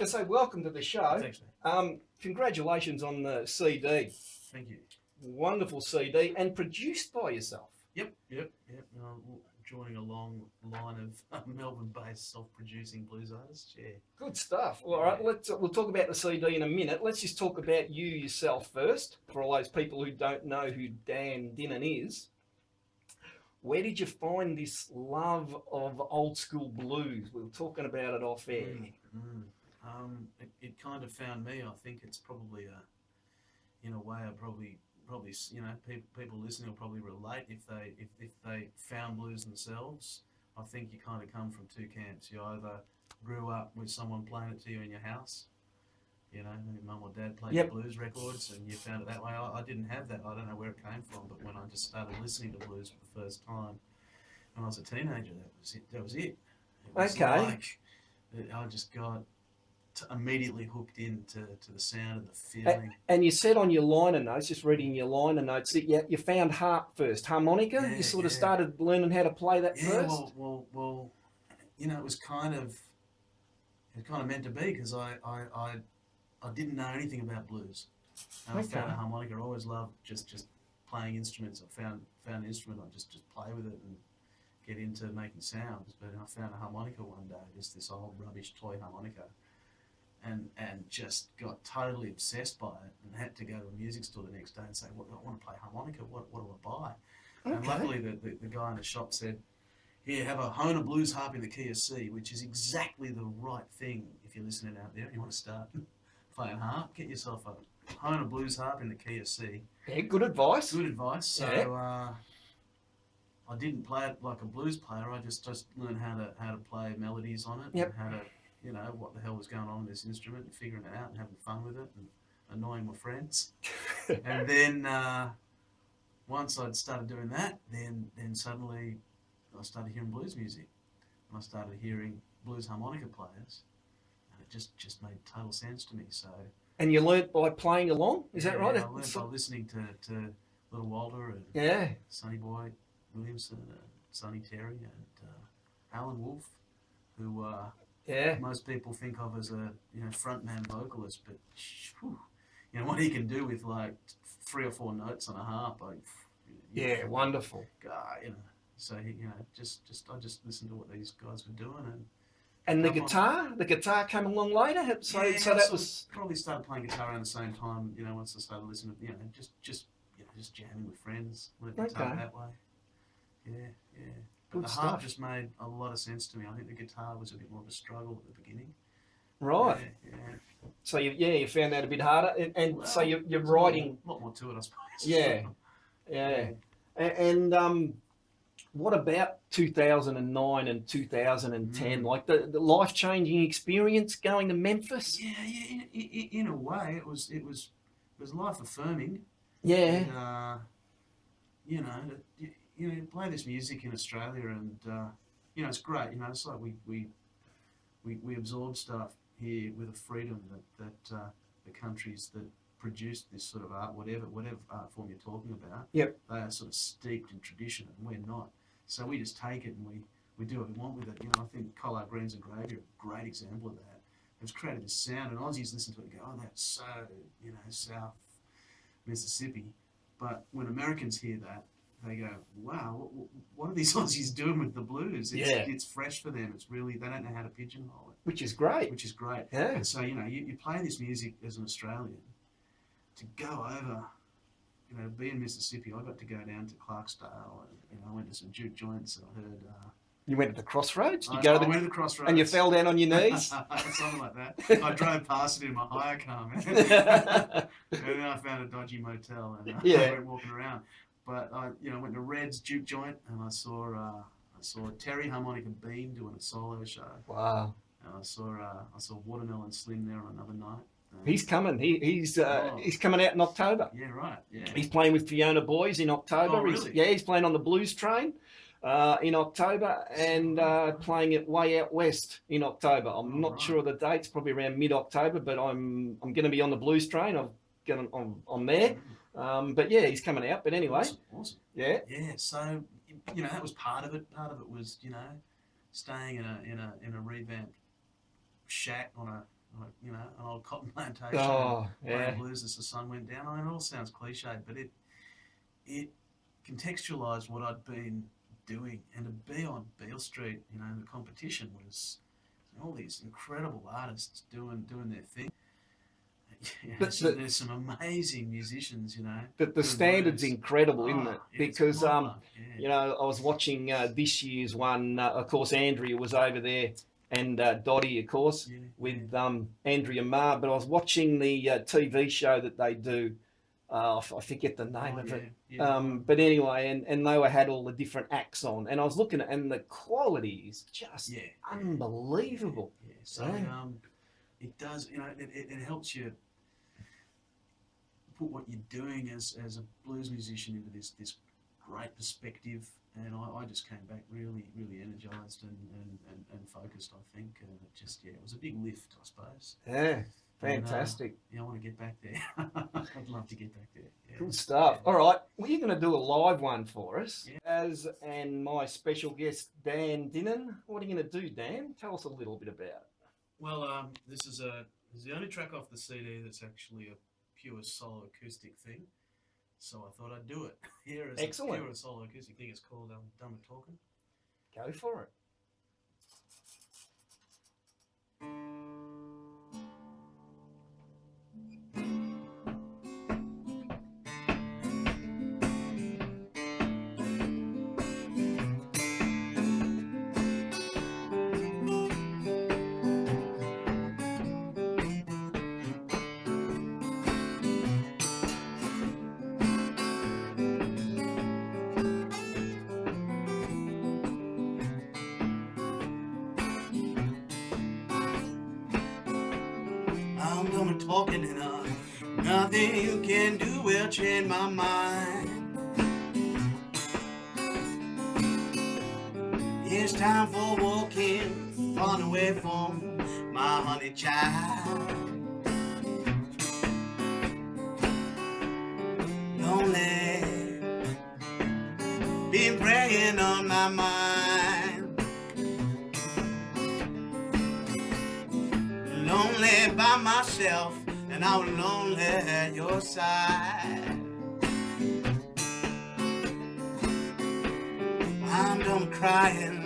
to say welcome to the show. Thanks, mate. Congratulations on the CD. Thank you. Wonderful CD and produced by yourself. Yep. Joining a long line of Melbourne-based self-producing blues artists. Yeah. Good stuff. All right, we'll talk about the CD in a minute. Let's just talk about you yourself first. For all those people who don't know who Dan Dinnen is, where did you find this love of old school blues? We were talking about it off air. It kind of found me. I think it's probably in a way, I probably people listening will probably relate if they found blues themselves. I think you kind of come from two camps. You either grew up with someone playing it to you in your house, your mum or dad played blues records, and you found it that way. I didn't have that. I don't know where it came from, but when I just started listening to blues for the first time when I was a teenager, that was it. It was like I just got immediately hooked into the sound and the feeling. And you said on your liner notes, just reading your liner notes, that you found harp first, harmonica. Yeah, you sort of started learning how to play that first. Well, it was kind of meant to be, because I didn't know anything about blues. And I found a harmonica. I always loved just playing instruments. I found an instrument, I just play with it and get into making sounds. But I found a harmonica one day, just this old rubbish toy harmonica. And just got totally obsessed by it, and had to go to a music store the next day and say, "What, I want to play harmonica. What do I buy?" Okay. And luckily, the guy in the shop said, "Here, have a Hohner blues harp in the key of C," which is exactly the right thing if you're listening out there and you want to start playing harp. Get yourself a Hohner blues harp in the key of C. Yeah, good advice. Good advice. So I didn't play it like a blues player. I just learned how to play melodies on it, and how to what the hell was going on with this instrument, and figuring it out and having fun with it and annoying my friends. And then once I'd started doing that, then suddenly I started hearing blues music, and I started hearing blues harmonica players, and it just made total sense to me. So. And you learnt by playing along, is that right? I learnt by listening to Little Walter and Sonny Boy Williamson and Sonny Terry and Alan Wolfe, who most people think of as a frontman vocalist, but what he can do with like 3 or 4 notes on a harp, wonderful guy. So he, I just listened to what these guys were doing, and the guitar came along later. So that was probably started playing guitar around the same time. Once I started listening to just jamming with friends, learned guitar that way. Yeah. But the harp just made a lot of sense to me. I think the guitar was a bit more of a struggle at the beginning. Right. Yeah. So you found that a bit harder, and so you're writing a lot more to it, I suppose. Yeah. And what about 2009 and 2010? Like the life-changing experience going to Memphis? Yeah. In a way, it was life affirming. Yeah. And, you play this music in Australia, and it's great. It's like we absorb stuff here with a freedom that the countries that produce this sort of art, whatever art form you're talking about, they are sort of steeped in tradition, and we're not. So we just take it and we do what we want with it. I think Collard Greens and Gravy are a great example of that. It's created this sound, and Aussies listen to it and go, "Oh, that's so South Mississippi," but when Americans hear that, they go, "Wow, what are these Aussies doing with the blues?" It's fresh for them. It's really, they don't know how to pigeonhole it. Which is great. Yeah. And so, you play this music as an Australian, to go over, be in Mississippi. I got to go down to Clarksdale, and I went to some juke joints, and I heard... You went to the Crossroads? I went to the Crossroads. And you fell down on your knees? Something like that. I drove past it in my hire car, man. And then I found a dodgy motel, and I went walking around. But I went to Red's juke joint, and I saw Terry Harmonica Bean doing a solo show. Wow! And I saw Watermelon Slim there on another night. He's coming. He's coming out in October. Yeah, right. Yeah. He's playing with Fiona Boys in October. Oh, really? He's playing on the Blues Train in October, and playing it Way Out West in October. I'm not sure of the dates. Probably around mid-October. But I'm going to be on the Blues Train. I'm there. But he's coming out. But anyway, awesome. Yeah. So that was part of it. Part of it was staying in a revamped shack on like, you know, an old cotton plantation, Oh, playing yeah. blues as the sun went down. I mean, it all sounds cliched, but it contextualised what I'd been doing, and to be on Beale Street, you know, the competition was all these incredible artists doing their thing. You know, there's some amazing musicians, you know. The standard's blues. incredible, isn't Oh, it? yeah, Because yeah. you know, I was watching this year's one. Of course, Andrea was over there, and Dottie, of course, with Andrea Marr. But I was watching the TV show that they do. I forget the name of it. But anyway, and they had all the different acts on, and I was looking at, and the quality is just unbelievable. Yeah. So it does, you know, it helps you put what you're doing as a blues musician into this great perspective, and I just came back really energized and focused, I think, and it was a big lift, I suppose. Yeah, fantastic. I want to get back there. I'd love to get back there. Yeah. Good stuff. All right, well, you're going to do a live one for us, and my special guest Dan Dinnen. What are you going to do, Dan? Tell us a little bit about it. Well, this is the only track off the CD that's actually a pure solo acoustic thing, so I thought I'd do it here as Excellent. a pure solo acoustic thing. It's called Done With Talking. Go for it. I'm done with talking enough. Nothing you can do will change my mind. It's time for walking far away from my honey child. Lonely, been praying on my mind. Lonely by myself, and I was lonely at your side. I'm done crying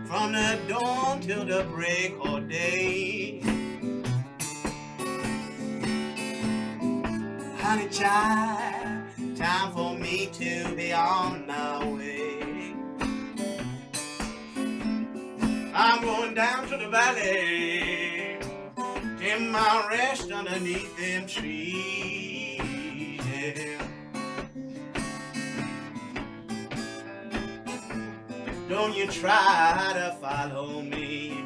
from the dawn till the break of day. Honey child, time for me to be on my way. I'm going down to the valley, take my rest underneath them trees. Yeah. Don't you try to follow me.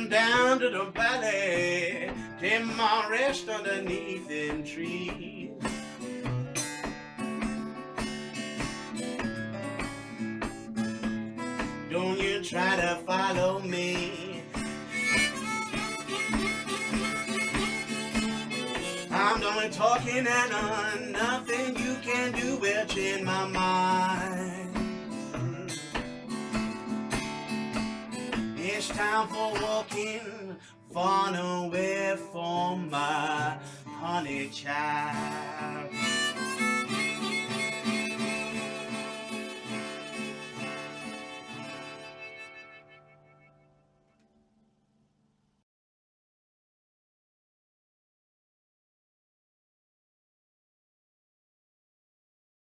Down to the valley, take my rest underneath them trees. Don't you try to follow me. I'm done with talking and nothing you can do will change my mind. It's time for walking far away.